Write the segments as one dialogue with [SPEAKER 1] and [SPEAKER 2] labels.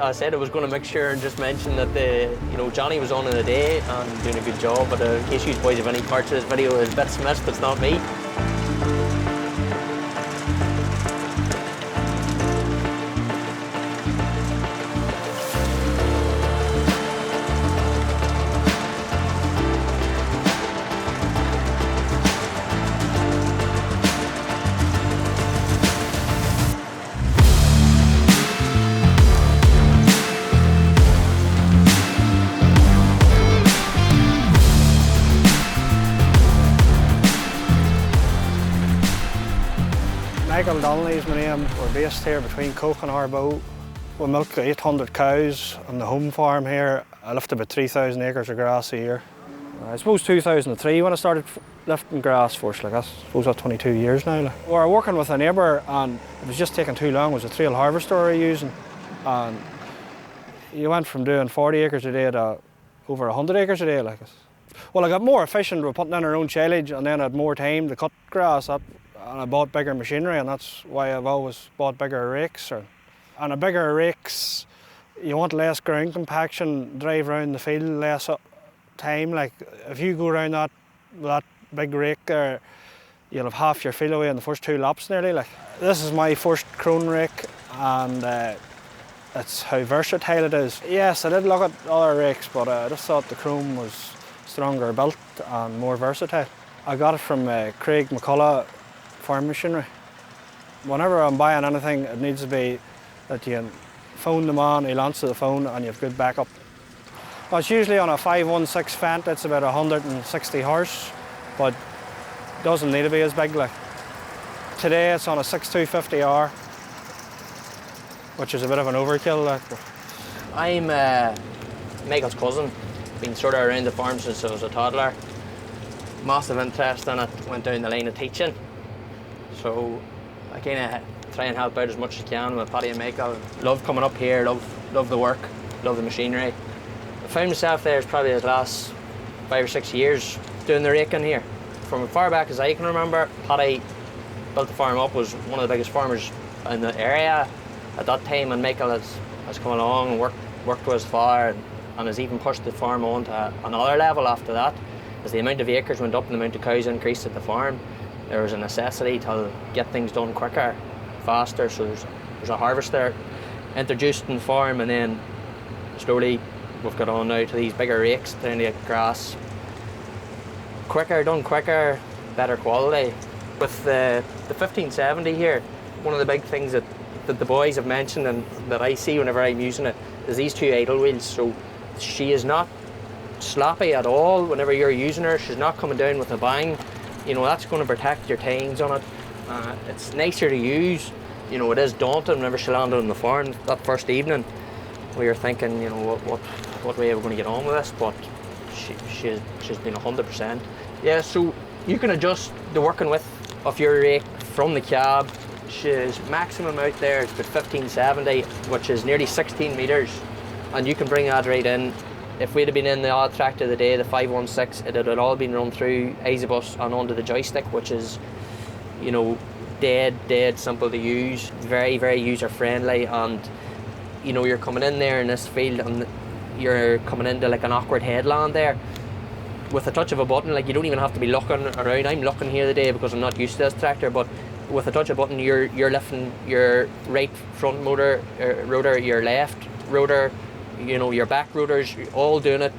[SPEAKER 1] I said I was going to make sure and just mention that Johnny was on in the day and doing a good job, but in case you boys have any parts of this video is bits missed, it's not me.
[SPEAKER 2] Donnelly is my name. We're based here between Coke and Arboe. We milk 800 cows on the home farm here. I lift about 3,000 acres of grass a year. I suppose 2003 when I started lifting grass first, I suppose that's 22 years now. We were working with a neighbour and it was just taking too long. It was a trail harvester we were using, and you went from doing 40 acres a day to over 100 acres a day. Well, I got more efficient with putting in our own silage, and then I had more time to cut grass up. And I bought bigger machinery, and that's why I've always bought bigger rakes. And a bigger rakes, you want less ground compaction, drive around the field less time. Like if you go around that big rake there, you'll have half your field away in the first 2 laps nearly. This is my first Krone rake, and it's how versatile it is. Yes, I did look at other rakes, but I just thought the Krone was stronger built and more versatile. I got it from Craig McCullough farm machinery. Whenever I'm buying anything, it needs to be that you can phone the man, he'll answer the phone, and you've good backup. Well, it's usually on a 516 Fent, it's about 160 horse, but it doesn't need to be as big. Today it's on a 6250R, which is a bit of an overkill.
[SPEAKER 1] I'm Michael's cousin, been sort of around the farm since I was a toddler. Massive interest in it, went down the line of teaching. So I kind of try and help out as much as I can with Paddy and Michael. Love coming up here, love the work, love the machinery. I found myself there probably the last 5 or 6 years doing the raking here. From as far back as I can remember, Paddy built the farm up, was one of the biggest farmers in the area at that time, and Michael has come along and worked with us far and has even pushed the farm on to another level after that. As the amount of acres went up and the amount of cows increased at the farm, there was a necessity to get things done quicker, faster, so there's a harvester introduced in the farm, and then slowly we've got on now to these bigger rakes trying to get grass done quicker, better quality. With the 1570 here, one of the big things that the boys have mentioned and that I see whenever I'm using it is these 2 idle wheels. So she is not sloppy at all whenever you're using her. She's not coming down with a bang. That's going to protect your tines on it. It's nicer to use. It is daunting whenever she landed on the farm that first evening. We were thinking, what way are we going to get on with this? But she's been 100%. Yeah, so you can adjust the working width of your rake from the cab. She's maximum out there is about 1570, which is nearly 16 metres. And you can bring that right in. If we'd have been in the odd tractor of the day, the 516, it had all been run through Isabus and onto the joystick, which is, dead simple to use, very, very user-friendly, and, you're coming in there in this field and you're coming into like an awkward headland there. With a touch of a button, you don't even have to be looking around. I'm looking here today because I'm not used to this tractor, but with a touch of a button, you're lifting your right front motor, rotor, your left rotor, your back rotors, all doing it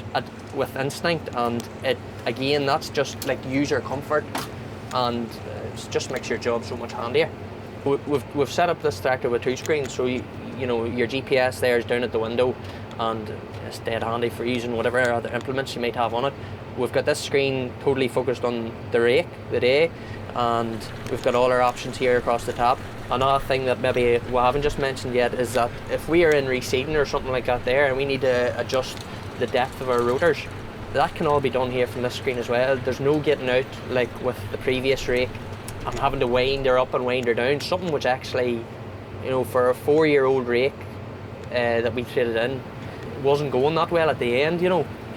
[SPEAKER 1] with instinct, and again that's just like user comfort, and it just makes your job so much handier. We've set up this tractor with 2 screens, so your GPS there is down at the window, and it's dead handy for using whatever other implements you might have on it. We've got this screen totally focused on the rake, the day, and we've got all our options here across the top. Another thing that maybe we haven't just mentioned yet is that if we are in reseeding or something like that there and we need to adjust the depth of our rotors, that can all be done here from this screen as well. There's no getting out like with the previous rake and having to wind her up and wind her down, something which actually, for a 4-year-old rake that we traded in, wasn't going that well at the end.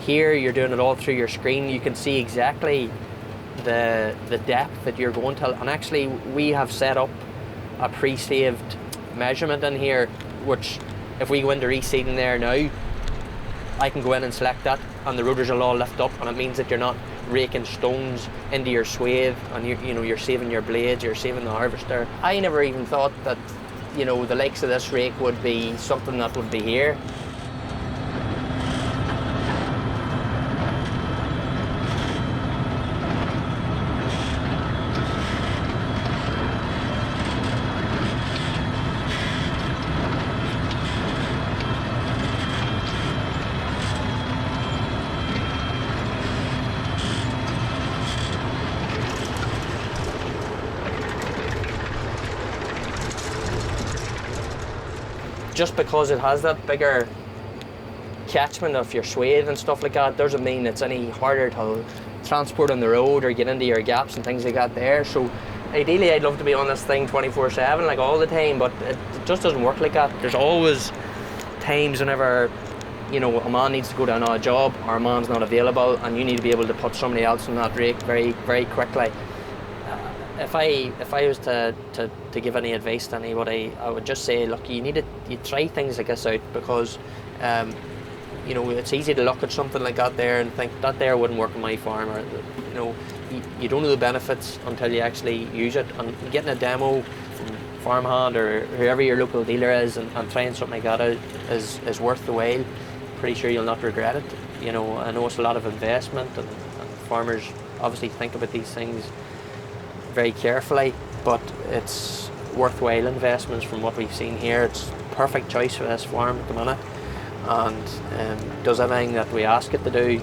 [SPEAKER 1] Here you're doing it all through your screen. You can see exactly the depth that you're going to, and actually we have set up a pre-saved measurement in here which if we go into reseeding there now, I can go in and select that, and the rotors will all lift up, and it means that you're not raking stones into your swathe, and you're saving your blades, you're saving the harvester. I never even thought that, the likes of this rake would be something that would be here. Just because it has that bigger catchment of your swathe and stuff like that doesn't mean it's any harder to transport on the road or get into your gaps and things like that there. So ideally I'd love to be on this thing 24/7, like all the time, but it just doesn't work like that. There's always times whenever a man needs to go to an odd job, or a man's not available, and you need to be able to put somebody else on that rake very, very quickly. If I was to give any advice to anybody, I would just say, look, you try things like this out, because it's easy to look at something like that there and think that there wouldn't work on my farm, or you don't know the benefits until you actually use it. And getting a demo from farmhand or whoever your local dealer is, and trying something like that out is worth the while. Pretty sure you'll not regret it. I know it's a lot of investment, and farmers obviously think about these things very carefully, but it's worthwhile investments from what we've seen here. It's a perfect choice for this farm at the minute, and does everything that we ask it to do.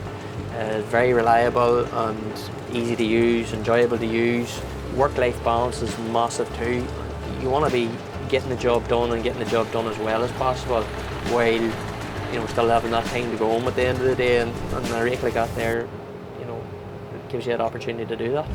[SPEAKER 1] Very reliable and easy to use, enjoyable to use. Work-life balance is massive too. You want to be getting the job done and getting the job done as well as possible, while still having that time to go home at the end of the day, and a rake like that there, it gives you that opportunity to do that.